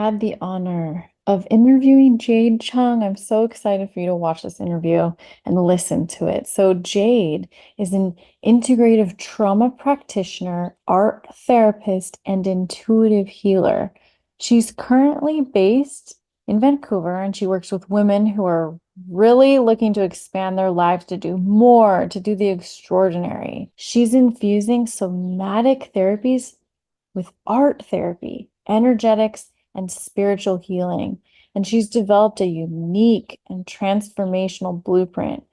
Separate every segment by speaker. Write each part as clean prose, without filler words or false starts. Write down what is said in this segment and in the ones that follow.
Speaker 1: Had the honor of interviewing Jade Chung. I'm so excited for you to watch this interview and listen to it. So, Jade is an integrative trauma practitioner, art therapist, and intuitive healer. She's currently based in Vancouver and she works with women who are really looking to expand their lives, to do more, to do the extraordinary. She's infusing somatic therapies with art therapy, energetics, and spiritual healing. And she's developed a unique and transformational blueprint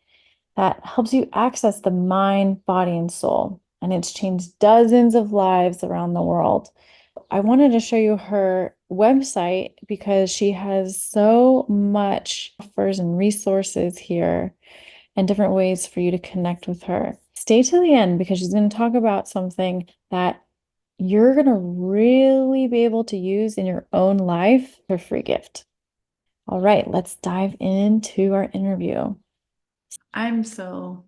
Speaker 1: that helps you access the mind, body, and soul. And it's changed dozens of lives around the world. I wanted to show you her website because she has so much offers and resources here and different ways for you to connect with her. Stay to the end because she's going to talk about something that you're going to really be able to use in your own life for free gift. All right, let's dive into our interview. I'm so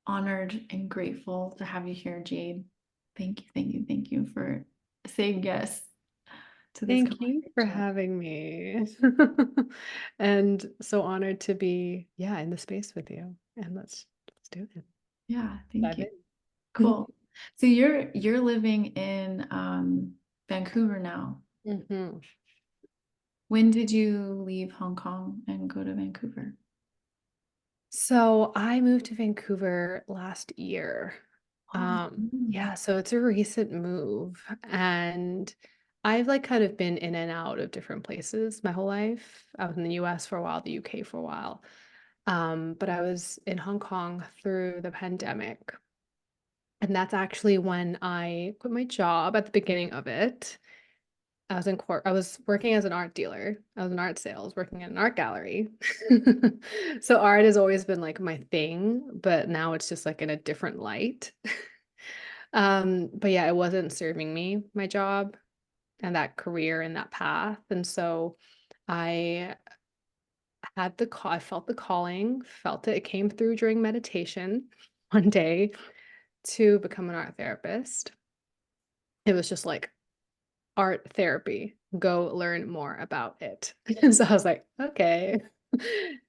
Speaker 1: honored and grateful to have you here, Jade. Thank you for saying yes to this
Speaker 2: Thank you for
Speaker 1: conversation.
Speaker 2: having me. And so honored to be, yeah, in the space with you. And let's do it.
Speaker 1: Yeah, thank
Speaker 2: Dive
Speaker 1: you.
Speaker 2: in.
Speaker 1: Cool. So you're living in Vancouver now.
Speaker 2: hmm
Speaker 1: When did you leave Hong Kong and go to Vancouver?
Speaker 2: So I moved to Vancouver last year.
Speaker 1: Awesome.
Speaker 2: Yeah, so it's a recent move. And I've like kind of been in and out of different places my whole life. I was in the US for a while, the UK for a while. But I was in Hong Kong through the pandemic. And that's actually when I quit my job at the beginning of it. I was working as an art dealer. I was in art sales, working at an art gallery. So art has always been like my thing, but now it's just like in a different light. But yeah, it wasn't serving me, my job and that career and that path. And so I I felt the calling, felt it. It came through during meditation one day to become an art therapist. It was just like art therapy, go learn more about it. And so I was like, okay.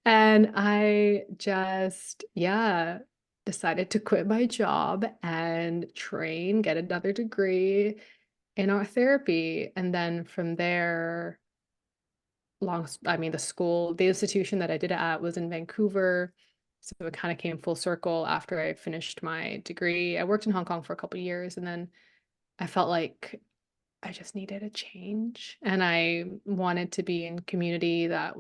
Speaker 2: And I just, yeah, decided to quit my job and train, get another degree in art therapy. And then from there, the institution that I did it at was in Vancouver. So it kind of came full circle after I finished my degree. I worked in Hong Kong for a couple of years and then I felt like I just needed a change and I wanted to be in community that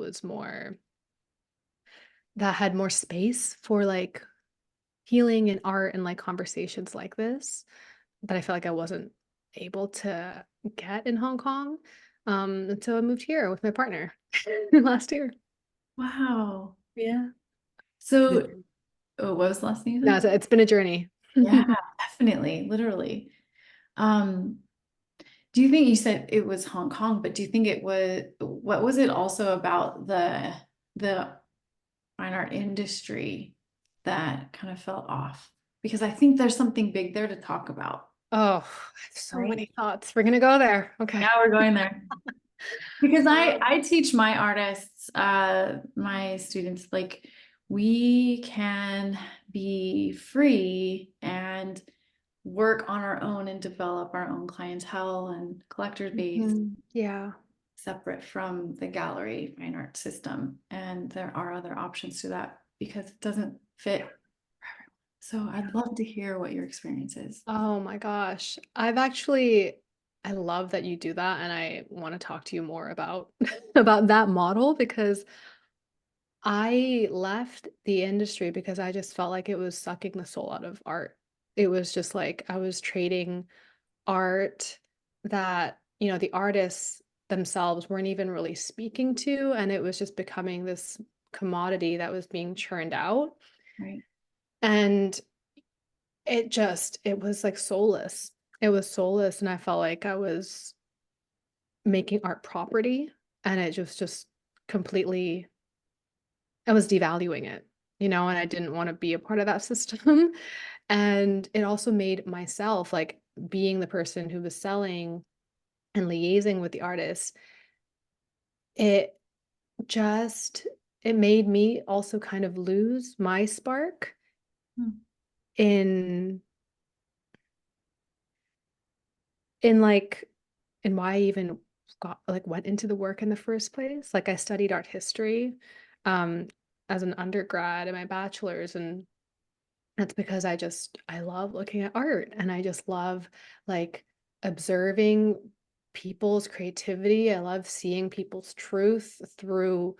Speaker 2: had more space for like healing and art and like conversations like this that I felt like I wasn't able to get in Hong Kong. And so I moved here with my partner last year.
Speaker 1: Wow.
Speaker 2: Yeah.
Speaker 1: So, oh, what was the last thing you
Speaker 2: No,
Speaker 1: said?
Speaker 2: it's been a journey.
Speaker 1: Yeah, definitely, literally. Um, do you think you said it was Hong Kong, but do you think it was what was it also about the fine art industry that kind of felt off? Because I think there's something big there to talk about,
Speaker 2: Oh, I have so
Speaker 1: right?
Speaker 2: many thoughts. We're gonna go there. Okay.
Speaker 1: Now we're going there. Because
Speaker 2: Um,
Speaker 1: I teach my artists, my students, like we can be free and work on our own and develop our own clientele and collector base
Speaker 2: yeah.
Speaker 1: separate from the gallery fine art system. And there are other options to that because it doesn't fit for everyone. So I'd love to hear what your experience is.
Speaker 2: Oh my gosh. I love that you do that and I want to talk to you more about about that model because I left the industry because I just felt like it was sucking the soul out of art. It was just like I was trading art that, the artists themselves weren't even really speaking to and it was just becoming this commodity that was being churned out.
Speaker 1: Right.
Speaker 2: And it was like soulless. It was soulless and I felt like I was making art property and it just completely I was devaluing it, and I didn't want to be a part of that system. And it also made myself like being the person who was selling and liaising with the artists. it just it made me also kind of lose my spark
Speaker 1: Mm,
Speaker 2: in in like in why I even went into the work in the first place. Like I studied art history um as an undergrad in my bachelor's, and that's because I love looking at art, and I just love like observing people's creativity. I love seeing people's truth through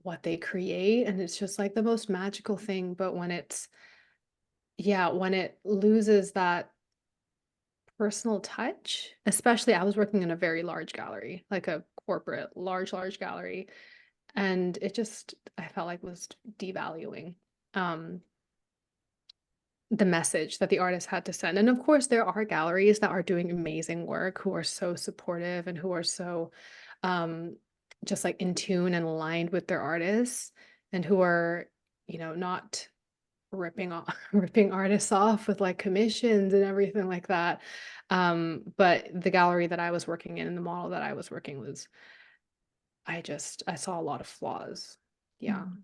Speaker 2: what they create, and it's just like the most magical thing. But when it's yeah, when it loses that personal touch, especially I was working in a very large gallery, like a corporate large gallery, and it just I felt like was devaluing um the message that the artist had to send. And of course, there are galleries that are doing amazing work, who are so supportive and who are so um, just like in tune and aligned with their artists, and who are, not ripping off ripping artists off with like commissions and everything like that. But the gallery that I was working in and the model that I was working was, I saw a lot of flaws. Yeah.
Speaker 1: mm.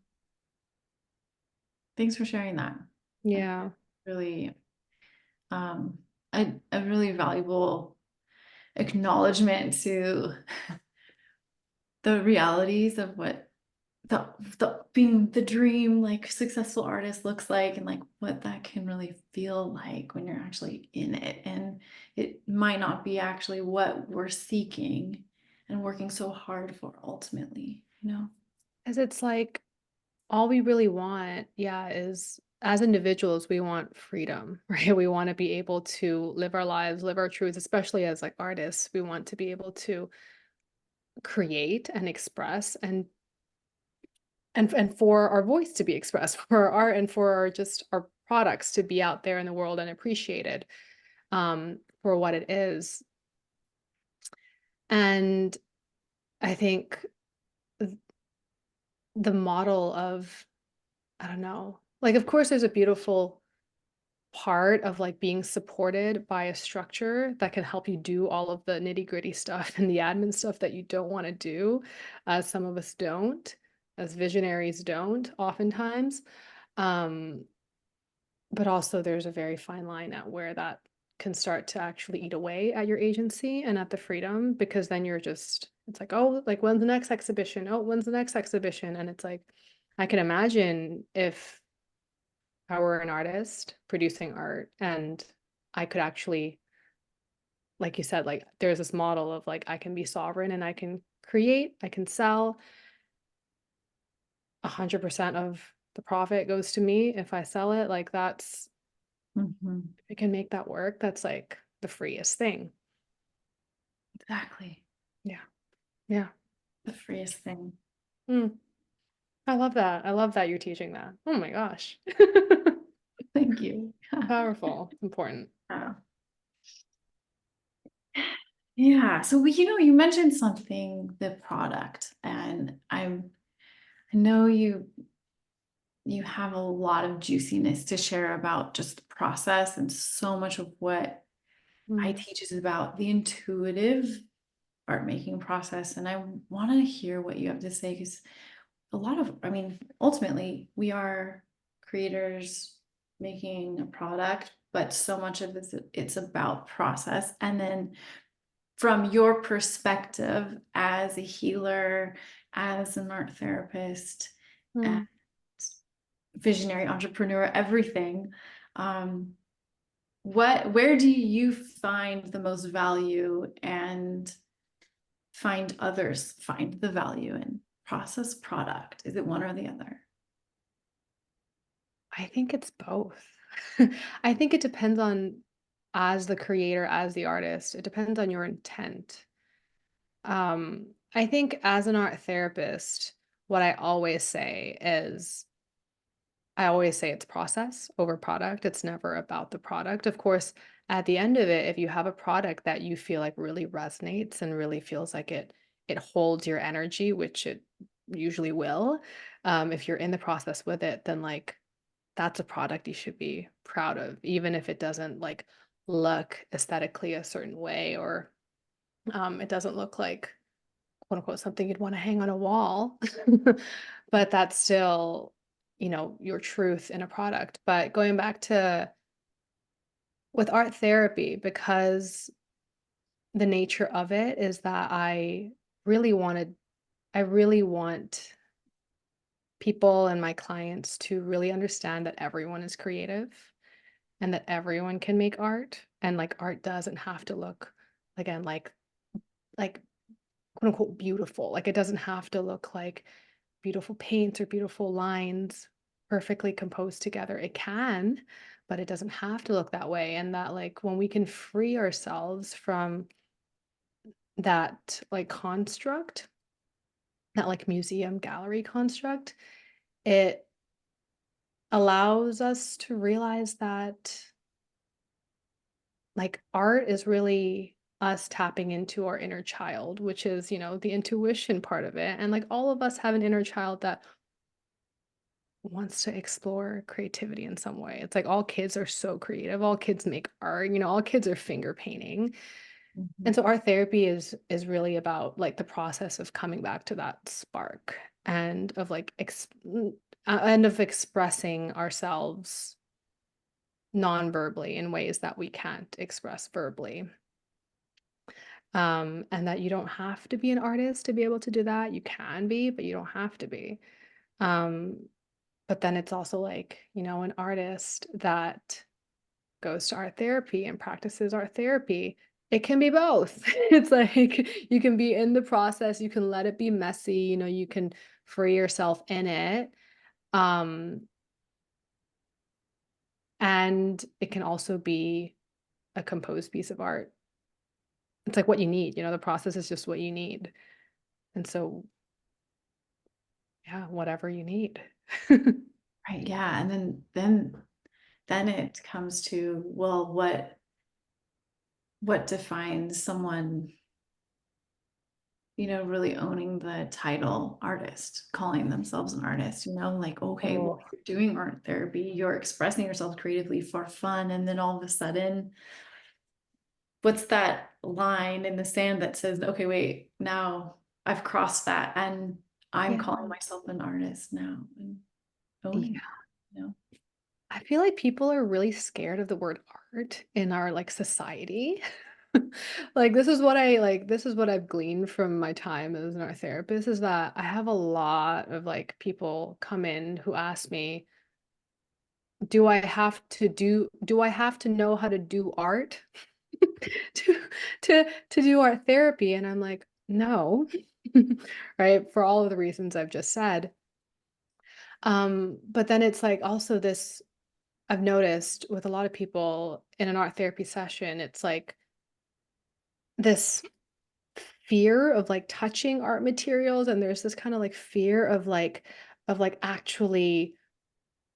Speaker 1: Thanks for sharing that. I
Speaker 2: Yeah.
Speaker 1: really, um, a really valuable acknowledgement to the realities of what the being the dream like successful artist looks like, and like what that can really feel like when you're actually in it, and it might not be actually what we're seeking and working so hard for ultimately, you know.
Speaker 2: Because it's like all we really want, yeah, is as individuals, we want freedom, right? We want to be able to live our lives, live our truths, especially as like artists. We want to be able to create and express, and for our voice to be expressed, for our art and for our just our products to be out there in the world and appreciated for what it is. And I think th- the model of, I don't know, like of course there's a beautiful part of like being supported by a structure that can help you do all of the nitty-gritty stuff and the admin stuff that you don't want to do, as some of us don't, as visionaries don't oftentimes. Um, but also there's a very fine line at where that can start to actually eat away at your agency and at the freedom, because then you're just it's like, oh, like when's the next exhibition? Oh, when's the next exhibition? And it's like I can imagine if I were an artist producing art and I could actually, like you said, like there's this model of like I can be sovereign and I can create, I can sell, 100% of the profit goes to me if I sell it. Like that's
Speaker 1: Mhm.
Speaker 2: if I can make that work, that's like the freest thing.
Speaker 1: Exactly.
Speaker 2: Yeah. Yeah.
Speaker 1: The freest thing.
Speaker 2: Mm, I love that. I love that you're teaching that. Oh my gosh.
Speaker 1: Thank you.
Speaker 2: Powerful. It's important.
Speaker 1: Uh, yeah, so you mentioned something, the product, and I know you have a lot of juiciness to share about just the process, and so much of what I
Speaker 2: Mm,
Speaker 1: teach is about the intuitive art making process. And I want to hear what you have to say, because I mean, ultimately, we are creators making a product, but so much of it's about process. And then from your perspective as a healer, as an art therapist,
Speaker 2: mm.
Speaker 1: visionary entrepreneur, everything. Um, where do you find the most value, and find others find the value in process product? Is it one or the other?
Speaker 2: I think it's both. I think it depends on, as the creator, as the artist, it depends on your intent. I think as an art therapist, what I always say it's process over product. It's never about the product. Of course, at the end of it, if you have a product that you feel like really resonates and really feels like it holds your energy, which it usually will, if you're in the process with it, then like that's a product you should be proud of, even if it doesn't like look aesthetically a certain way, or it doesn't look like quote unquote something you'd want to hang on a wall, but that's still, your truth in a product. But going back to with art therapy, because the nature of it is that really wanted, I really want people and my clients to really understand that everyone is creative and that everyone can make art, and like art doesn't have to look, again, like quote unquote beautiful. Like it doesn't have to look like beautiful paints or beautiful lines perfectly composed together. It can, but it doesn't have to look that way. And that like when we can free ourselves from that like construct, that like museum gallery construct, it allows us to realize that like art is really us tapping into our inner child, which is, the intuition part of it. And like all of us have an inner child that wants to explore creativity in some way. It's like all kids are so creative. All kids make art, all kids are finger painting. And
Speaker 1: Mhm.
Speaker 2: so art therapy is really about like the process of coming back to that spark and of like and of expressing ourselves non-verbally in ways that we can't express verbally. And that you don't have to be an artist to be able to do that. You can be, but you don't have to be. Um, but then it's also like, an artist that goes to art therapy and practices art therapy. It can be both. It's like you can be in the process, you can let it be messy, you can free yourself in it. Um, and it can also be a composed piece of art. It's like what you need, the process is just what you need. And so, yeah, whatever you need.
Speaker 1: Right. Yeah. And then it comes to, well, what defines someone, really owning the title artist, calling themselves an artist, like, okay, well,
Speaker 2: Oh,
Speaker 1: you're doing art therapy, you're expressing yourself creatively for fun. And then all of a sudden, what's that line in the sand that says, okay, wait, now I've crossed that and I'm
Speaker 2: yeah.
Speaker 1: calling myself an artist now and owning
Speaker 2: Yeah.
Speaker 1: that, you know?
Speaker 2: I feel like people are really scared of the word art in our like society. Like this is what I've gleaned from my time as an art therapist is that I have a lot of like people come in who ask me, do I have to know how to do art to to do art therapy? And I'm like, no. Right? For all of the reasons I've just said. But then it's like also this I've noticed with a lot of people in an art therapy session, it's like this fear of like touching art materials, and there's this kind of like fear of like actually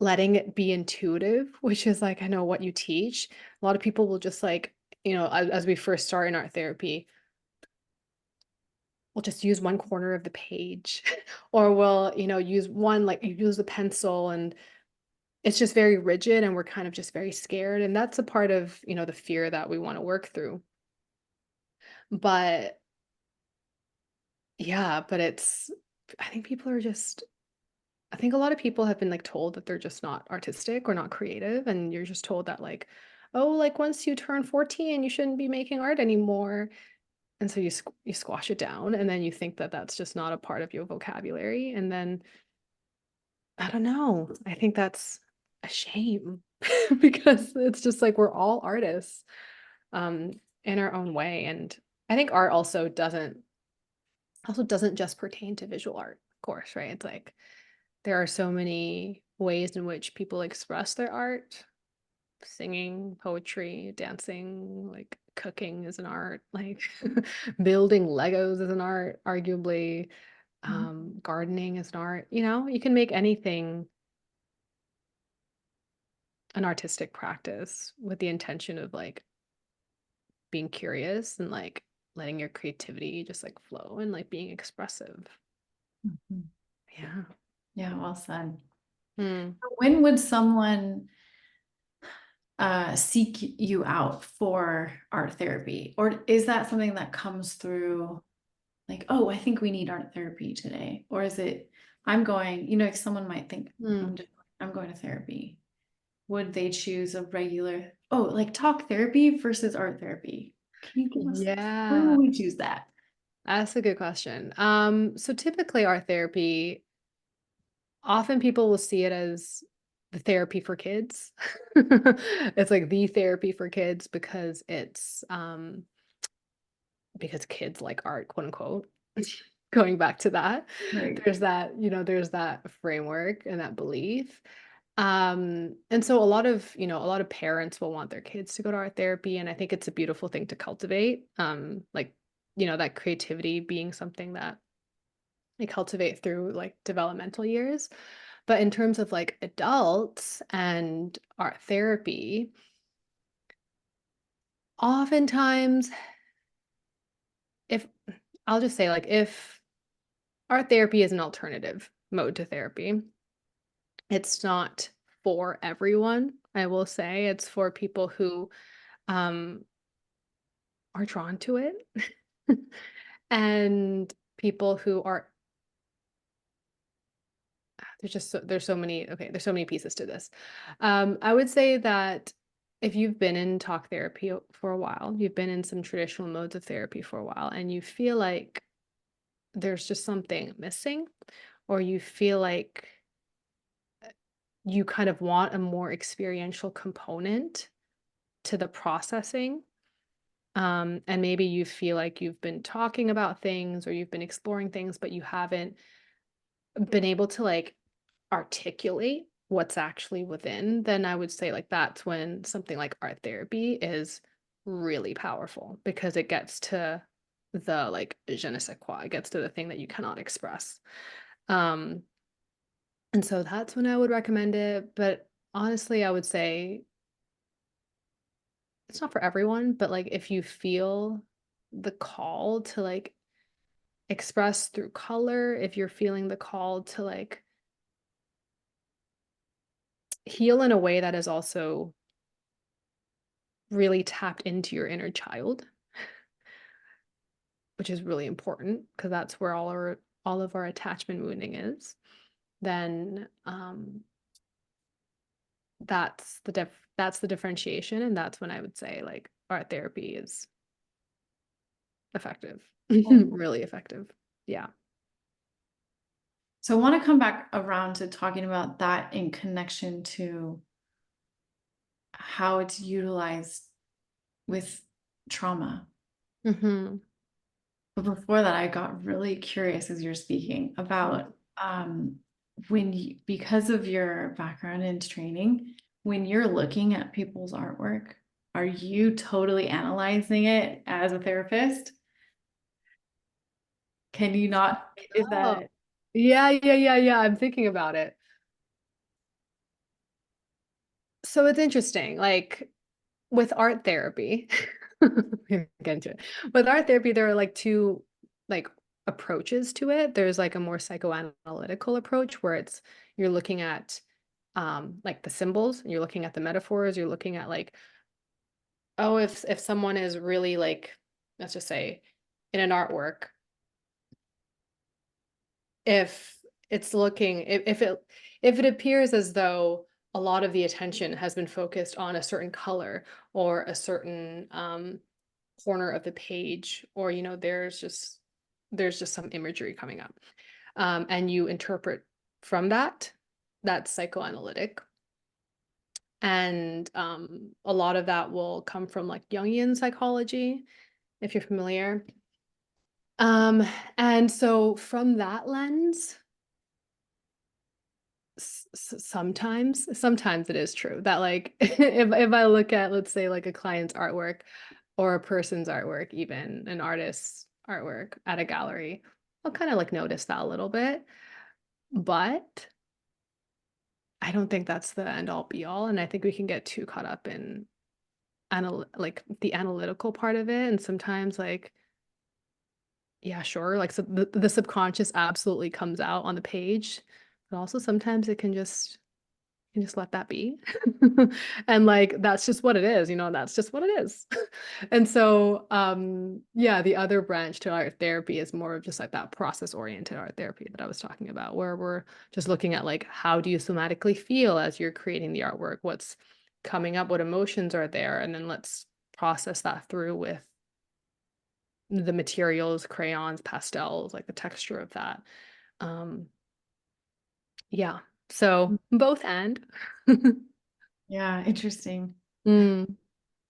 Speaker 2: letting it be intuitive, which is like I know what you teach. A lot of people will just like, as we first start in art therapy, we'll just use one corner of the page or we'll, use one like you use the pencil and it's just very rigid and we're kind of just very scared. And that's a part of, the fear that we want to work through. But yeah, but I think people are just, I think a lot of people have been like told that they're just not artistic or not creative. And you're just told that, like, oh, like once you turn 14, you shouldn't be making art anymore. And so you squash it down and then you think that that's just not a part of your vocabulary. And then I don't know. I think that's a shame because it's just like we're all artists um in our own way. And I think art also doesn't just pertain to visual art, of course, right? It's like there are so many ways in which people express their art. Singing, poetry, dancing, like cooking is an art, like building Legos is an art, arguably.
Speaker 1: Mhm.
Speaker 2: Gardening is an art. You can make anything an artistic practice with the intention of like being curious and like letting your creativity just like flow and like being expressive.
Speaker 1: Mhm.
Speaker 2: Yeah.
Speaker 1: Yeah, well said.
Speaker 2: Hmm.
Speaker 1: When would someone seek you out for art therapy? Or is that something that comes through? like, oh, I think we need art therapy today? Or is it, I'm going, like someone might think,
Speaker 2: Mm.
Speaker 1: I'm going to therapy. Would they choose a regular, oh, like talk therapy versus art therapy? Can you give us, where
Speaker 2: Yeah,
Speaker 1: would we choose that?
Speaker 2: that's a good question. So typically art therapy, often people will see it as the therapy for kids. It's like the therapy for kids because kids like art, quote unquote. Going back to that,
Speaker 1: Right.
Speaker 2: there's that framework and that belief. And so a lot of parents will want their kids to go to art therapy, and I think it's a beautiful thing to cultivate. Like, that creativity being something that they cultivate through like developmental years. But in terms of like adults and art therapy, oftentimes, if I'll just say, like, if art therapy is an alternative mode to therapy, it's not for everyone. I will say it's for people who um, are drawn to it and people who are there's so many pieces to this. I would say that if you've been in talk therapy for a while, you've been in some traditional modes of therapy for a while, and you feel like there's just something missing, or you feel like you kind of want a more experiential component to the processing. And maybe you feel like you've been talking about things or you've been exploring things, but you haven't been able to like articulate what's actually within, then I would say like that's when something like art therapy is really powerful because it gets to the like je ne sais quoi, it gets to the thing that you cannot express. Um, and so that's when I would recommend it. But honestly, I would say it's not for everyone, but like if you feel the call to like express through color, if you're feeling the call to like heal in a way that is also really tapped into your inner child, which is really important because that's where all of our attachment wounding is, then that's the differentiation, and that's when I would say like art therapy is effective. Really effective. Yeah.
Speaker 1: So I want to come back around to talking about that in connection to how it's utilized with trauma.
Speaker 2: Hmm.
Speaker 1: But before that, I got really curious as you're speaking about when you, because of your background and training, when you're looking at people's artwork, are you totally analyzing it as a therapist? Can you not? Is
Speaker 2: Oh,
Speaker 1: that
Speaker 2: yeah, yeah, yeah, yeah. I'm thinking about it. So it's interesting. Like with art therapy, get into it. With art therapy, there are like two like approaches to it. There's like a more psychoanalytical approach where it's you're looking at like the symbols, you're looking at the metaphors, you're looking at like, oh, if someone is really like, let's just say in an artwork, if it's looking if it appears as though a lot of the attention has been focused on a certain color or a certain corner of the page, or there's just some imagery coming up, and you interpret from that's psychoanalytic. And a lot of that will come from like Jungian psychology, if you're familiar. um and so from that lens, sometimes it is true that like if I look at, let's say, like a client's artwork or a person's artwork, even an artist's artwork at a gallery, I'll kind of like notice that a little bit, but I don't think that's the end all be all, and I think we can get too caught up in like the analytical part of it, and sometimes like, yeah, sure, like so the subconscious absolutely comes out on the page, but also sometimes can just let that be. And like that's just what it is, that's just what it is. And so yeah, the other branch to art therapy is more of just like that process oriented art therapy that I was talking about, where we're just looking at like how do you somatically feel as you're creating the artwork, what's coming up, what emotions are there, and then let's process that through with the materials, crayons, pastels, like the texture of that. Um, yeah. So both and.
Speaker 1: Yeah, interesting.
Speaker 2: Mm,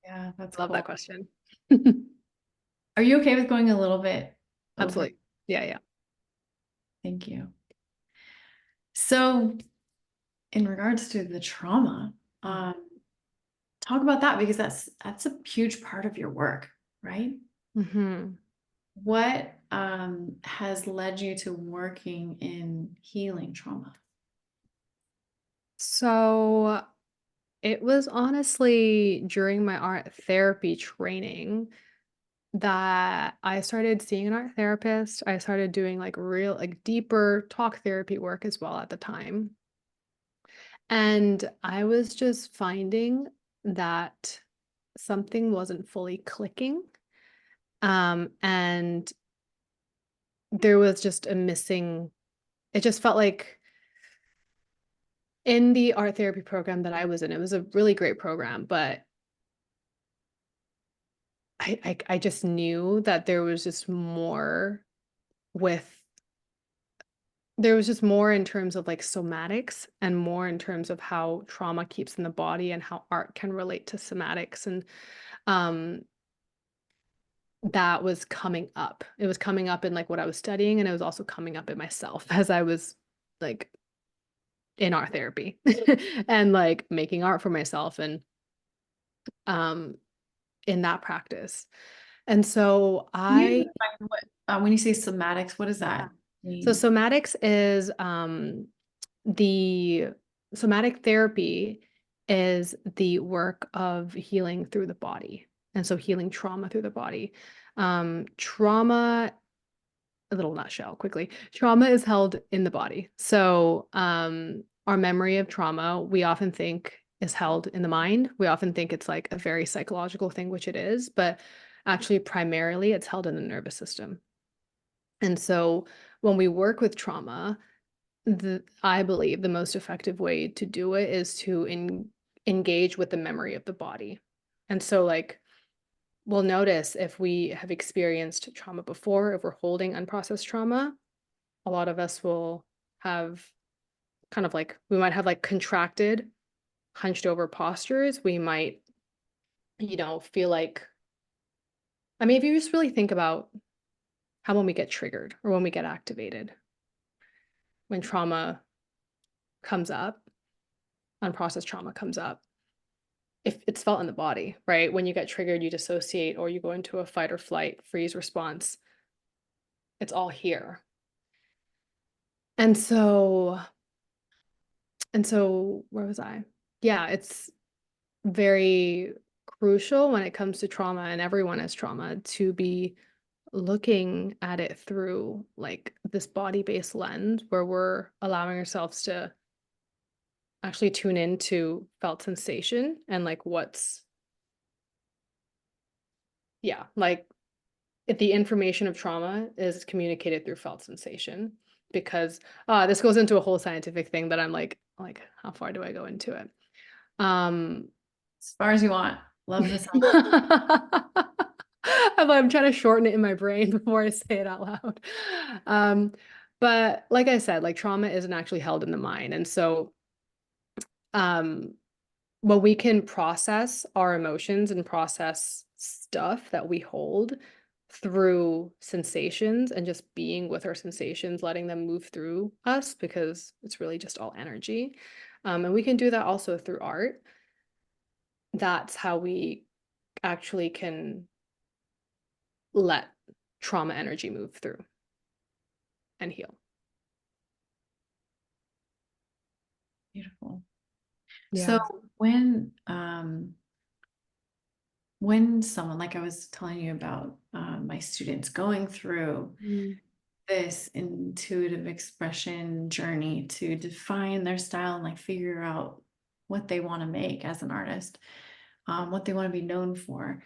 Speaker 1: Yeah, that's
Speaker 2: I love that
Speaker 1: cool.
Speaker 2: question.
Speaker 1: Are you okay with going a little bit over?
Speaker 2: Absolutely. Yeah, yeah.
Speaker 1: Thank you. So, in regards to the trauma, um, talk about that because that's a huge part of your work, right?
Speaker 2: Mm-hmm.
Speaker 1: What has led you to working in healing trauma?
Speaker 2: So it was honestly during my art therapy training that I started seeing an art therapist. I started doing like real, like deeper talk therapy work as well at the time. And I was just finding that something wasn't fully clicking. And there was just a missing, it just felt like in the art therapy program that I was in, it was a really great program, but I just knew that with there was just more in terms of like somatics and more in terms of how trauma keeps in the body and how art can relate to somatics. And um that was coming up. It was coming up in like what I was studying, and it was also coming up in myself as I was like in art therapy and like making art for myself and um in that practice. And so
Speaker 1: Can you
Speaker 2: I
Speaker 1: define what when you say somatics, what does
Speaker 2: yeah.
Speaker 1: that
Speaker 2: So
Speaker 1: mean?
Speaker 2: somatics is the somatic therapy is the work of healing through the body. And so healing trauma through the body. Trauma, a little nutshell quickly. Trauma is held in the body. So our memory of trauma, we often think is held in the mind. We often think it's like a very psychological thing, which it is, but actually primarily it's held in the nervous system. And so when we work with trauma, I believe the most effective way to do it is to engage with the memory of the body. And so, like, we'll notice if we have experienced trauma before, if we're holding unprocessed trauma, a lot of us will have kind of like, we might have like contracted, hunched over postures. We might, feel like, I mean, if you just really think about how when we get triggered or when we get activated, when trauma comes up, unprocessed trauma comes up, if it's felt in the body, right? When you get triggered, you dissociate or you go into a fight or flight freeze response. It's all here. And so, where was I? Yeah, it's very crucial when it comes to trauma, and everyone has trauma, to be looking at it through like this body-based lens where we're allowing ourselves to actually tune into felt sensation and like like if the information of trauma is communicated through felt sensation, because this goes into a whole scientific thing that I'm like how far do I go into it? um
Speaker 1: As far as you want. Love this.
Speaker 2: I'm trying to shorten it in my brain before I say it out loud. um but like I said, like trauma isn't actually held in the mind, and so um when we can process our emotions and process stuff that we hold through sensations and just being with our sensations, letting them move through us because it's really just all energy. And we can do that also through art. That's how we actually can let trauma energy move through and heal.
Speaker 1: Beautiful. So
Speaker 2: Yeah.
Speaker 1: when someone, like I was telling you about my students going through
Speaker 2: Mm.
Speaker 1: this intuitive expression journey to define their style and like figure out what they want to make as an artist, what they want to be known for.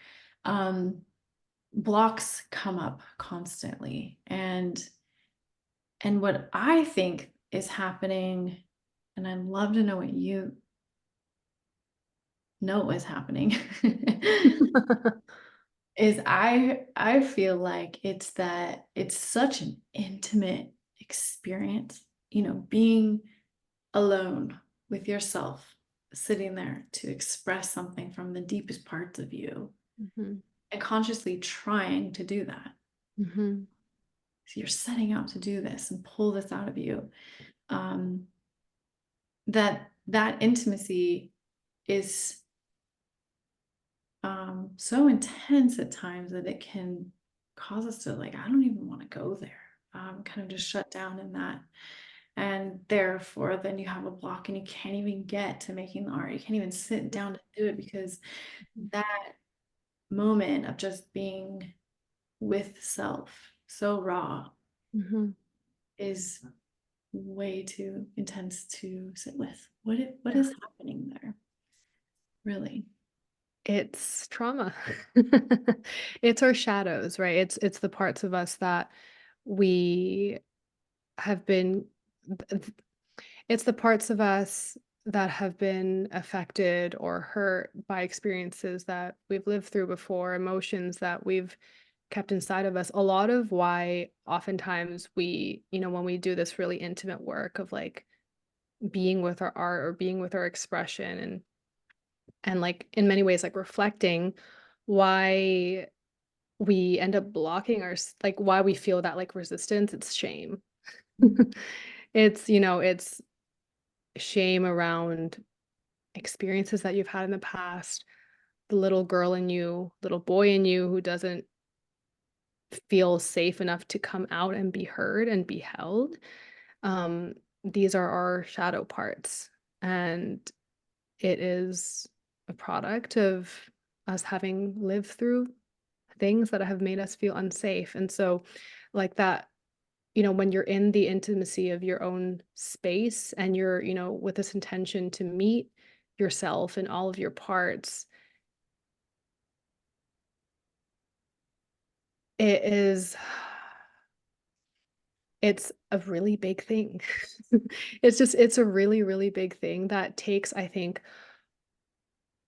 Speaker 1: Blocks come up constantly. And what I think is happening, and I'd love to know what you know is happening, is I feel like it's such an intimate experience, being alone with yourself, sitting there to express something from the deepest parts of you
Speaker 2: Mhm.
Speaker 1: and consciously trying to do that.
Speaker 2: Mhm.
Speaker 1: So you're setting out to do this and pull this out of you. Um, that intimacy is so intense at times that it can cause us to like, I don't even want to go there. Kind of just shut down in that. And therefore, then you have a block and you can't even get to making the art. You can't even sit down to do it because that moment of just being with self, so raw,
Speaker 2: Mhm.
Speaker 1: is way too intense to sit with. What
Speaker 2: Yeah.
Speaker 1: is happening there, really?
Speaker 2: It's trauma. It's our shadows, right? It's the parts of us that we have been th- it's the parts of us that have been affected or hurt by experiences that we've lived through before, emotions that we've kept inside of us. A lot of why oftentimes we, when we do this really intimate work of like being with our art or being with our expression and like in many ways like reflecting why we end up blocking like why we feel that like resistance, it's shame. It's shame around experiences that you've had in the past, the little girl in you, little boy in you who doesn't feel safe enough to come out and be heard and be held. Um, these are our shadow parts. And it is a product of us having lived through things that have made us feel unsafe. And so, like that, when you're in the intimacy of your own space and you're, with this intention to meet yourself and all of your parts, it is it's a really big thing. It's a really, really big thing that takes, I think,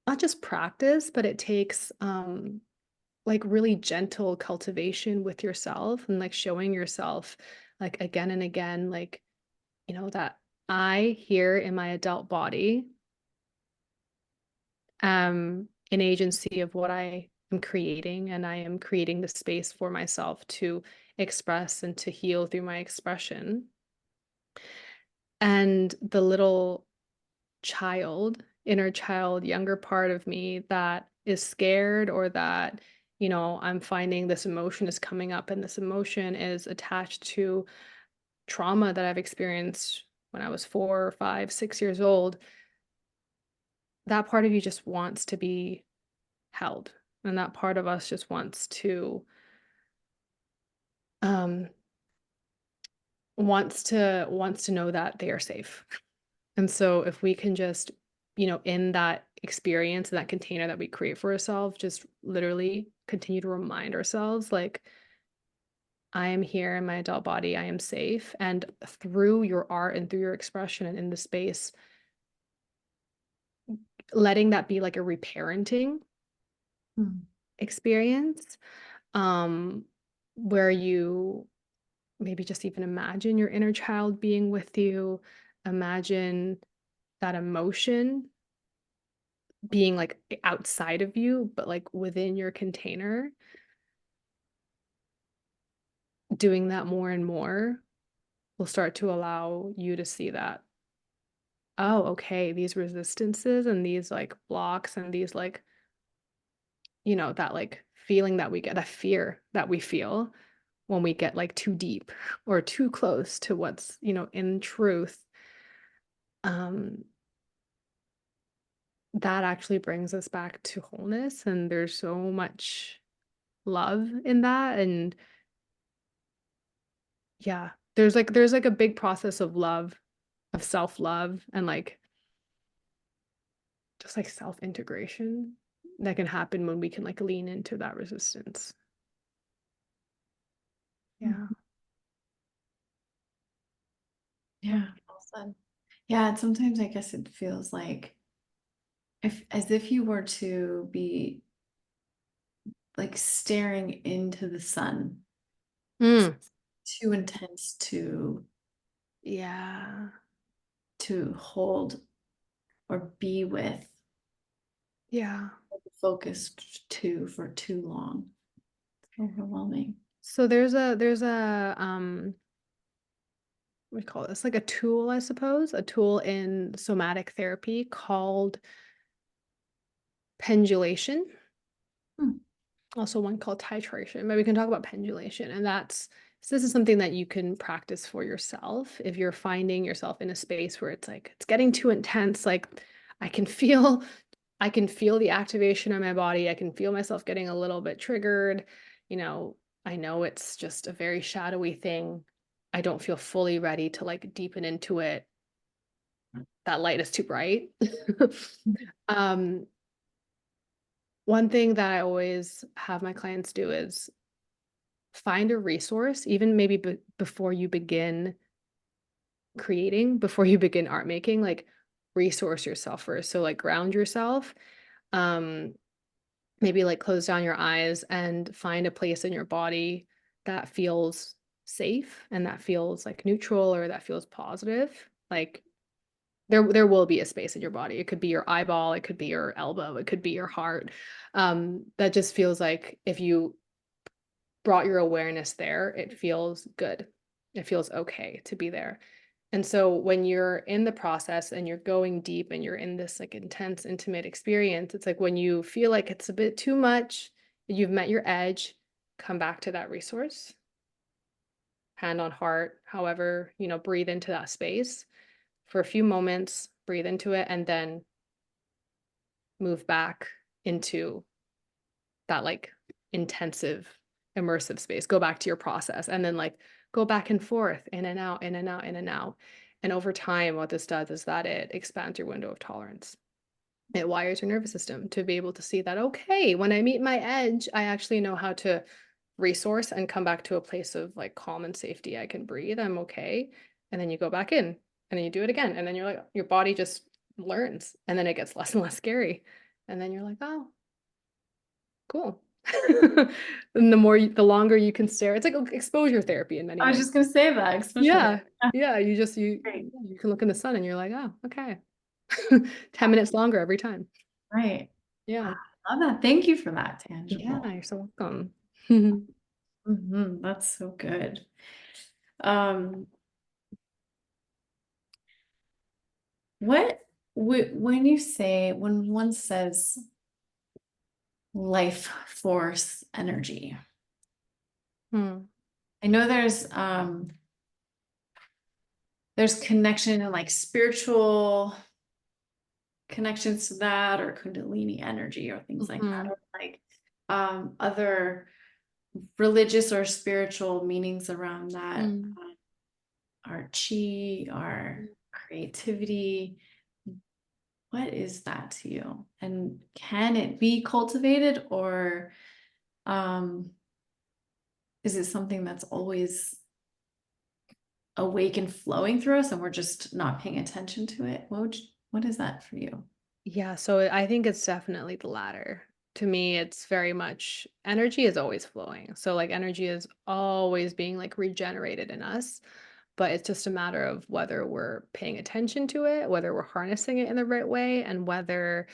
Speaker 2: not just practice, but it takes like really gentle cultivation with yourself and like showing yourself like again and again, like, that I here in my adult body am an agency of what I am creating, and I am creating the space for myself to express and to heal through my expression. And the little child, inner child, younger part of me that is scared or that, I'm finding this emotion is coming up and this emotion is attached to trauma that I've experienced when I was 4 or 5, 6 years old. That part of you just wants to be held. And that part of us just um wants to know that they are safe. And so if we can just, in that experience, in that container that we create for ourselves, just literally continue to remind ourselves, like, I am here in my adult body, I am safe. And through your art and through your expression and in the space, letting that be like a reparenting
Speaker 1: Mm.
Speaker 2: experience, um, where you maybe just even imagine your inner child being with you, imagine that emotion being, like, outside of you, but, like, within your container, doing that more and more will start to allow you to see that, "Oh, okay, these resistances and these, like, blocks and these, like" that, like, feeling that we get, that fear that we feel when we get, like, too deep or too close to what's, in truth, um, that actually brings us back to wholeness, and there's so much love in that, and yeah, there's like a big process of love, of self-love, and like just like self-integration that can happen when we can like lean into that resistance. Yeah.
Speaker 1: Mhm. Yeah, well said. Yeah, and sometimes I guess it feels like if as if you were to be like staring into the sun.
Speaker 2: Mm.
Speaker 1: Too intense
Speaker 2: Yeah.
Speaker 1: to hold or be with,
Speaker 2: Yeah.
Speaker 1: focused to for too long. It's overwhelming.
Speaker 2: So there's a what do you call this? Like a tool, I suppose, a tool in somatic therapy called pendulation.
Speaker 1: Hmm.
Speaker 2: Also one called titration, but we can talk about pendulation. And that's so this is something that you can practice for yourself if you're finding yourself in a space where it's like it's getting too intense. Like I can feel I can feel the activation in my body. I can feel myself getting a little bit triggered. You know, I know it's just a very shadowy thing. I don't feel fully ready to like deepen into it. That light is too bright. um, one thing that I always have my clients do is find a resource, even maybe before you begin creating, before you begin art making, like resource yourself first. So like ground yourself. Um, maybe like close down your eyes and find a place in your body that feels safe and that feels like neutral or that feels positive. Like there will be a space in your body. It could be your eyeball, it could be your elbow, it could be your heart. That just feels like if you brought your awareness there, it feels good. It feels okay to be there. And so when you're in the process and you're going deep and you're in this like intense, intimate experience, it's like when you feel like it's a bit too much, you've met your edge, come back to that resource, hand on heart, however, breathe into that space for a few moments, breathe into it, and then move back into that like intensive immersive space. Go back to your process and then like go back and forth, in and out, in and out, in and out. And over time what this does is that it expands your window of tolerance. It wires your nervous system to be able to see that, okay, when I meet my edge, I actually know how to resource and come back to a place of like calm and safety. I can breathe, I'm okay. And then you go back in and then you do it again, and then you're like, your body just learns, and then it gets less and less scary, and then you're like, oh, cool. And the longer you can stare, it's like exposure therapy in many
Speaker 1: I was
Speaker 2: ways.
Speaker 1: just gonna say that, especially.
Speaker 2: Yeah.
Speaker 1: Yeah,
Speaker 2: Yeah.
Speaker 1: great.
Speaker 2: You can look in the sun and you're like, oh, okay. 10 minutes longer every time.
Speaker 1: Right.
Speaker 2: Yeah.
Speaker 1: Wow, I love that. Thank you for that,
Speaker 2: Yeah.
Speaker 1: tangible.
Speaker 2: You're so welcome.
Speaker 1: That's so good. Um, what when you say when one says life force energy,
Speaker 2: Hmm.
Speaker 1: I know there's connection and like spiritual connections to that or kundalini energy or things like that,
Speaker 2: Mhm.
Speaker 1: or like other religious or spiritual meanings around that,
Speaker 2: Mm.
Speaker 1: our chi, our creativity. What is that to you? And can it be cultivated, or um, is it something that's always awake and flowing through us and we're just not paying attention to it? What is that for you?
Speaker 2: Yeah, so I think it's definitely the latter. To me, it's very much energy is always flowing. So like energy is always being like regenerated in us, but it's just a matter of whether we're paying attention to it, whether we're harnessing it in the right way, and whether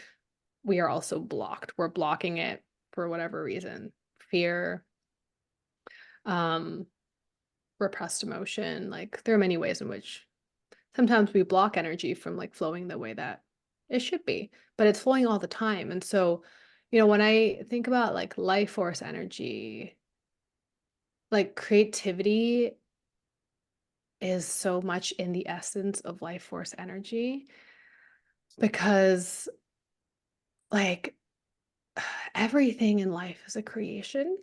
Speaker 2: we are also blocked. We're blocking it for whatever reason. Fear, um, repressed emotion. Like there are many ways in which sometimes we block energy from like flowing the way that it should be, but it's flowing all the time. And so, when I think about like life force energy, like creativity is so much in the essence of life force energy because like everything in life is a creation.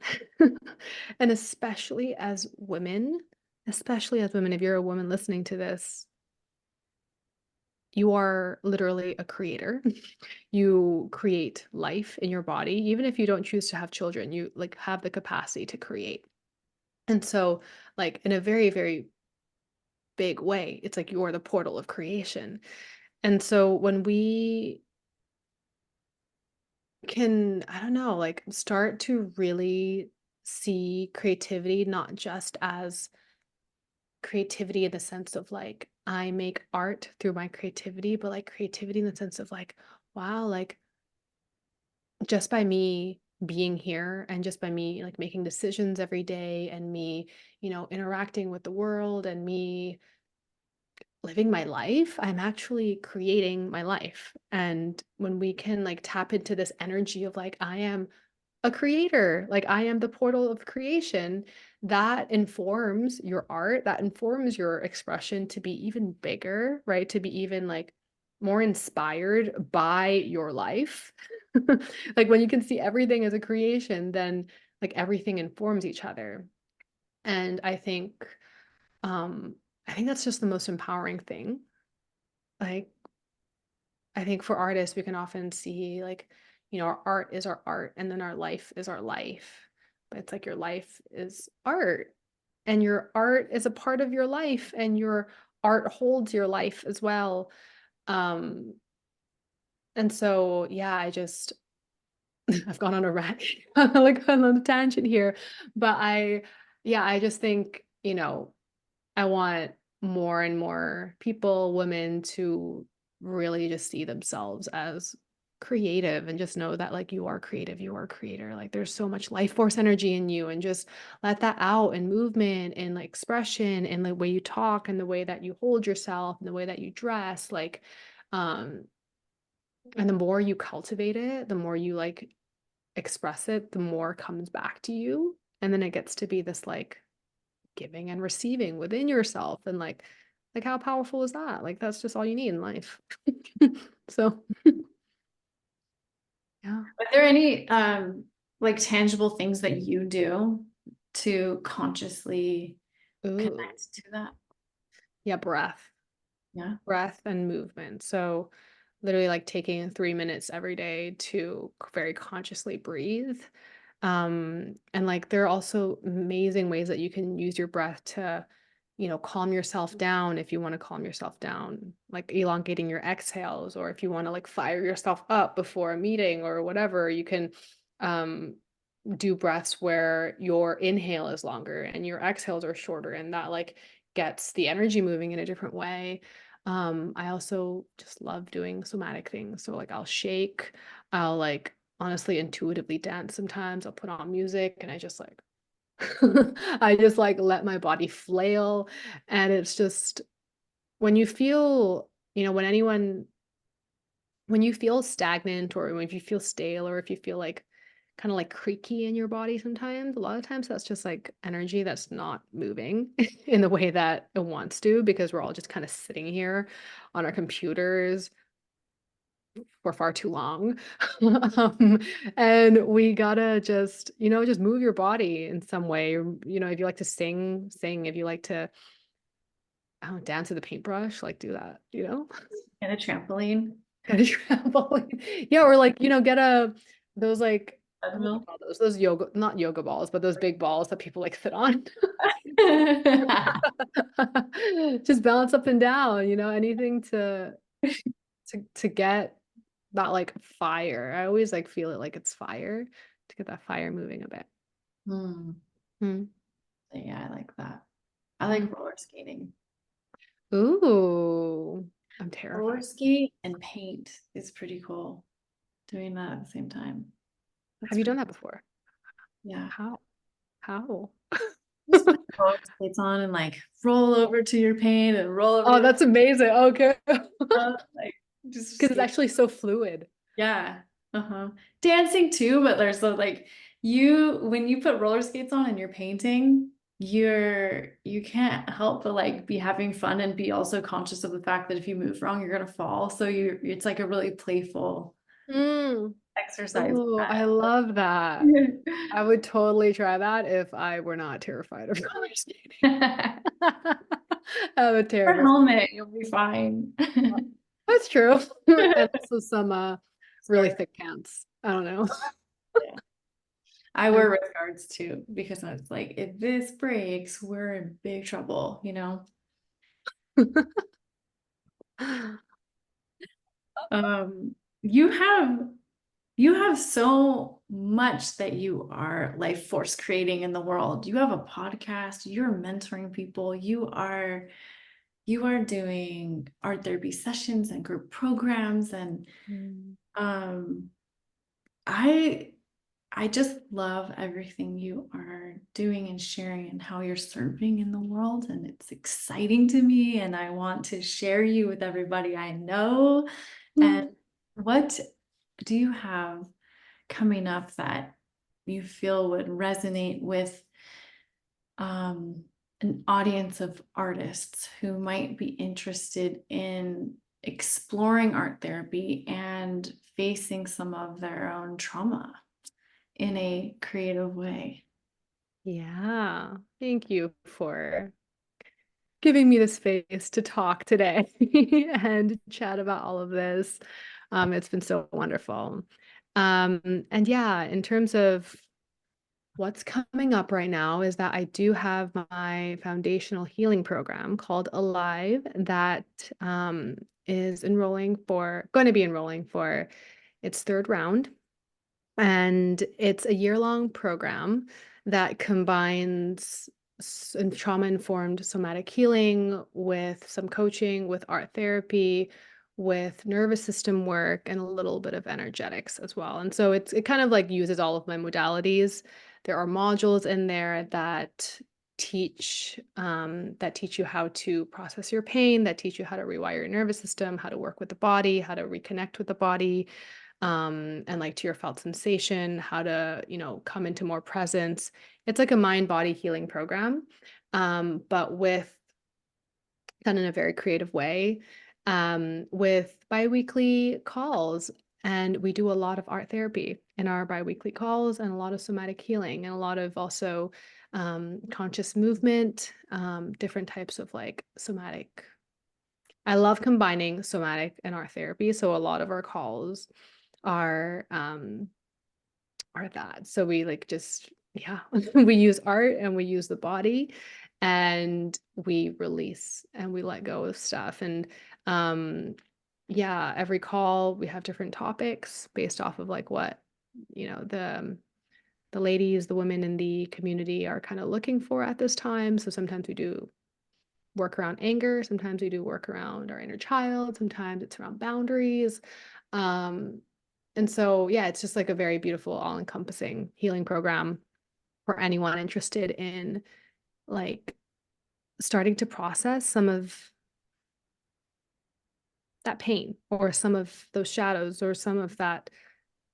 Speaker 2: And especially as women, if you're a woman listening to this, you are literally a creator. You create life in your body. Even if you don't choose to have children, you like have the capacity to create. And so, like in a very, very big way, it's like you're the portal of creation. And so when we can, I don't know, like start to really see creativity not just as creativity in the sense of like I make art through my creativity, but like creativity in the sense of like, wow, like just by me being here and just by me like making decisions every day and me, interacting with the world and me living my life, I'm actually creating my life. And when we can like tap into this energy of like, I am a creator, like I am the portal of creation, that informs your art, that informs your expression to be even bigger, right? To be even like more inspired by your life. Like when you can see everything as a creation, then like everything informs each other. And um, I think that's just the most empowering thing. Like I think for artists, we can often see like, our art is our art and then our life is our life. But it's like your life is art and your art is a part of your life and your art holds your life as well. Um, and so, yeah, I've gone on a rant, like on a tangent here, but yeah, I just think, I want more and more people, women, to really just see themselves as creative and just know that like you are creative, you are a creator. Like there's so much life force energy in you and just let that out in movement and like expression and the way you talk and the way that you hold yourself and the way that you dress. Um, and the more you cultivate it, the more you like express it, the more comes back to you. And then it gets to be this like giving and receiving within yourself and like how powerful is that? Like that's just all you need in life. So yeah.
Speaker 1: Are there any like tangible things that you do to consciously
Speaker 2: Ooh.
Speaker 1: connect to that?
Speaker 2: Yeah, breath.
Speaker 1: Yeah.
Speaker 2: Breath and movement. So literally like taking 3 minutes every day to very consciously breathe. And like there are also amazing ways that you can use your breath to, calm yourself down if you want to calm yourself down, like elongating your exhales, or if you want to like fire yourself up before a meeting or whatever, you can um do breaths where your inhale is longer and your exhales are shorter, and that like gets the energy moving in a different way. I also just love doing somatic things. So like I'll shake, I'll like honestly intuitively dance sometimes. I'll put on music and I just like I just like let my body flail. And it's just when you feel, when you feel stagnant or when you feel stale or if you feel like kind of like creaky in your body sometimes, a lot of times that's just like energy that's not moving in the way that it wants to because we're all just kind of sitting here on our computers for far too long. um, and we gotta just, just move your body in some way. If you like to sing, sing. If you like to, I don't know, dance with a paintbrush, like do that.
Speaker 1: And a trampoline.
Speaker 2: Get a trampoline. Yeah, or like, get those like, what do you
Speaker 1: Treadmill.
Speaker 2: call those? Those yoga, not yoga balls, but those big balls that people like sit on. Just balance up and down, anything to get that like fire. I always like feel it like it's fire to get that fire moving a bit.
Speaker 1: Hmm.
Speaker 2: Hmm.
Speaker 1: Yeah, I like that. I
Speaker 2: Hmm.
Speaker 1: like roller skating.
Speaker 2: Ooh, I'm
Speaker 1: Roller
Speaker 2: terrified.
Speaker 1: skate and paint is pretty cool. Doing that at the same time.
Speaker 2: Have
Speaker 1: That's
Speaker 2: you done
Speaker 1: pretty,
Speaker 2: that before?
Speaker 1: yeah.
Speaker 2: How? How?
Speaker 1: Just put your roller skates on and like roll over to your paint and roll over
Speaker 2: Oh,
Speaker 1: to
Speaker 2: that's amazing. Okay.
Speaker 1: like just
Speaker 2: Because it's
Speaker 1: skate.
Speaker 2: actually so fluid.
Speaker 1: Yeah. Uh-huh. Dancing too, but there's the like you when you put roller skates on and you're painting, you can't help but like be having fun and be also conscious of the fact that if you move wrong, you're gonna fall. So you it's like a really playful
Speaker 2: Mm.
Speaker 1: exercise.
Speaker 2: Oh, I love that. I would totally try that if I were not terrified of roller skating.
Speaker 1: Wear
Speaker 2: I'm a
Speaker 1: a
Speaker 2: terrible.
Speaker 1: helmet, you'll be fine.
Speaker 2: That's true. And also some really
Speaker 1: Sorry.
Speaker 2: thick pants. I don't know.
Speaker 1: Yeah. I
Speaker 2: I'm
Speaker 1: wear wrist guards too because I was like, if this breaks, we're in big trouble, you know? Um, you have you have so much that you are life force creating in the world. You have a podcast, you're mentoring people, you are doing art therapy sessions and group programs and
Speaker 2: Mm.
Speaker 1: um I I just love everything you are doing and sharing and how you're serving in the world. And it's exciting to me. And I want to share you with everybody I know. And what do you have coming up that you feel would resonate with um, an audience of artists who might be interested in exploring art therapy and facing some of their own trauma in a creative way?
Speaker 2: Yeah, thank you for giving me the space to talk today and chat about all of this. It's been so wonderful. And yeah, in terms of what's coming up right now is that I do have my foundational healing program called Alive that is going to be enrolling for its third round. And it's a year-long program that combines trauma-informed somatic healing with some coaching, with art therapy, with nervous system work, and a little bit of energetics as well. And so it kind of like uses all of my modalities. There are modules in there that teach you how to process your pain, that teach you how to rewire your nervous system, how to work with the body, how to reconnect with the body, and like to your felt sensation, how to, come into more presence. It's like a mind body healing program, but with done in a very creative way, with biweekly calls. And we do a lot of art therapy in our biweekly calls and a lot of somatic healing and a lot of also conscious movement, different types of like somatic. I love combining somatic and art therapy. So a lot of our calls are um are that. So we like just yeah, we use art and we use the body and we release and we let go of stuff. And um yeah, every call we have different topics based off of like what, the ladies, the women in the community are kind of looking for at this time. So sometimes we do work around anger, sometimes we do work around our inner child, sometimes it's around boundaries. Um, and so, yeah, it's just like a very beautiful, all-encompassing healing program for anyone interested in like starting to process some of that pain or some of those shadows or some of that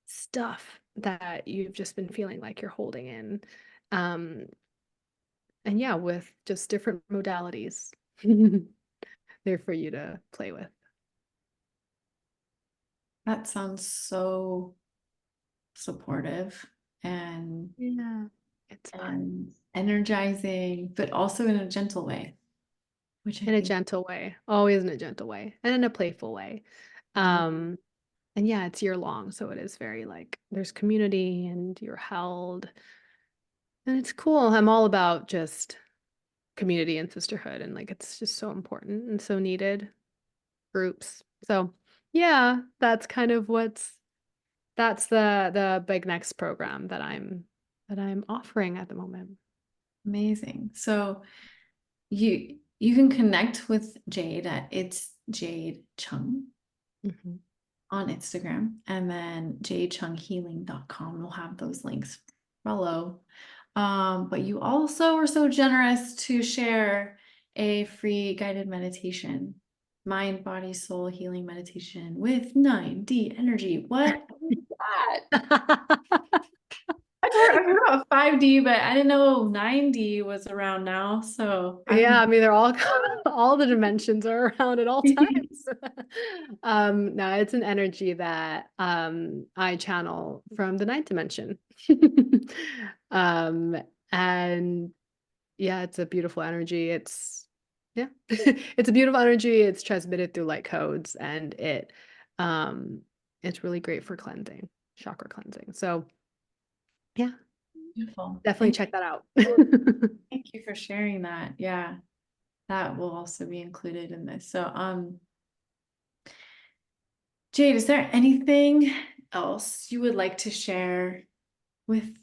Speaker 2: stuff that you've just been feeling like you're holding in. Um, and yeah, with just different modalities there for you to play with.
Speaker 1: That sounds so supportive and
Speaker 2: Yeah, it's fun.
Speaker 1: energizing, but also in a gentle way, which I
Speaker 2: In a
Speaker 1: think
Speaker 2: gentle way, always in a gentle way, and in a playful way.
Speaker 1: mm,
Speaker 2: Um, and yeah, it's year long, so it is very like there's community and you're held, and it's cool. I'm all about just community and sisterhood, and like it's just so important and so needed. Groups. So yeah, that's kind of that's the big next program that I'm offering at the moment.
Speaker 1: amazing. So you can connect with Jade at it's Jade Chung
Speaker 2: Mhm.
Speaker 1: on Instagram and then jadechunghealing.com. We'll have those links below. But you also were so generous to share a free guided meditation, mind, body, soul healing meditation with 9D energy. What is that? I've heard about 5D, but I didn't know 9D was around now. So
Speaker 2: Yeah,
Speaker 1: I'm
Speaker 2: I mean they're all all the dimensions are around at all times. No, it's an energy that I channel from the ninth dimension. Um, and yeah, it's a beautiful energy. Yeah. It's a beautiful energy. It's transmitted through light codes and um it's really great for cleansing, chakra cleansing. So yeah,
Speaker 1: Beautiful.
Speaker 2: definitely check that out.
Speaker 1: Thank you for sharing that. Yeah, that will also be included in this. So, Jade, is there anything else you would like to share with?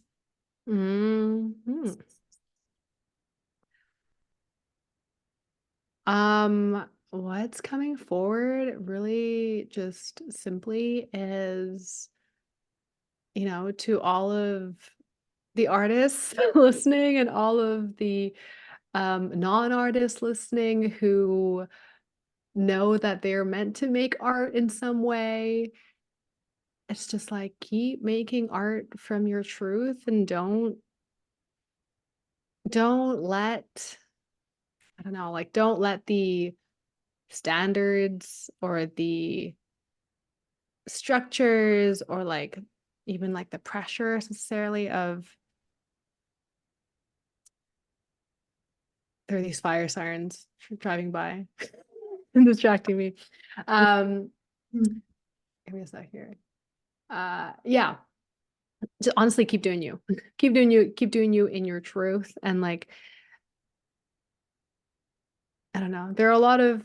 Speaker 2: Mhm. What's coming forward really just simply is, to all of the artists listening and all of the non-artists listening who know that they're meant to make art in some way. It's just like keep making art from your truth and don't let I don't know, like don't let the standards or the structures or like even like the pressure necessarily of there are these fire sirens driving by and distracting me. Um,
Speaker 1: Hmm.
Speaker 2: Give me a sec here. Yeah, just honestly keep doing you. Keep doing you, keep doing you in your truth. And like, I don't know, there are a lot of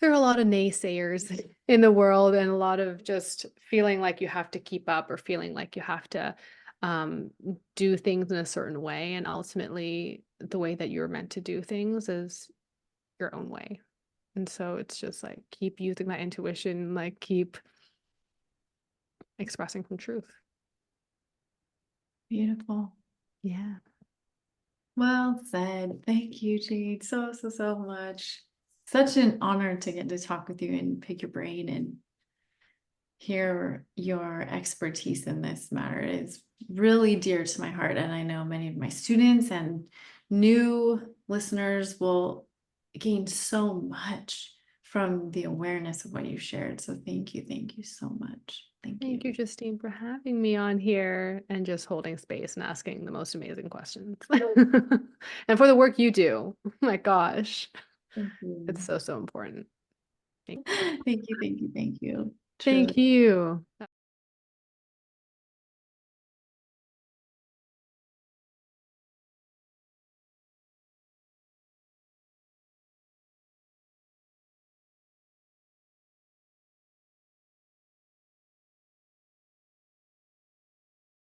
Speaker 2: naysayers in the world and a lot of just feeling like you have to keep up or feeling like you have to um, do things in a certain way. And ultimately, the way that you're meant to do things is your own way. And so it's just like keep using that intuition, like keep expressing from truth.
Speaker 1: Beautiful.
Speaker 2: Yeah.
Speaker 1: Well said. Thank you, Jade, so, so, so much. Such an honor to get to talk with you and pick your brain and hear your expertise in this matter. It is really dear to my heart. And I know many of my students and new listeners will gain so much from the awareness of what you shared. So thank you so much. Thank
Speaker 2: Thank
Speaker 1: you.
Speaker 2: you, Justine, for having me on here and just holding space and asking the most amazing questions. And for the work you do. Oh my gosh.
Speaker 1: Thank you.
Speaker 2: It's so, so important. Thank
Speaker 1: Thank you. Thank you.
Speaker 2: thank
Speaker 1: Truly.
Speaker 2: you.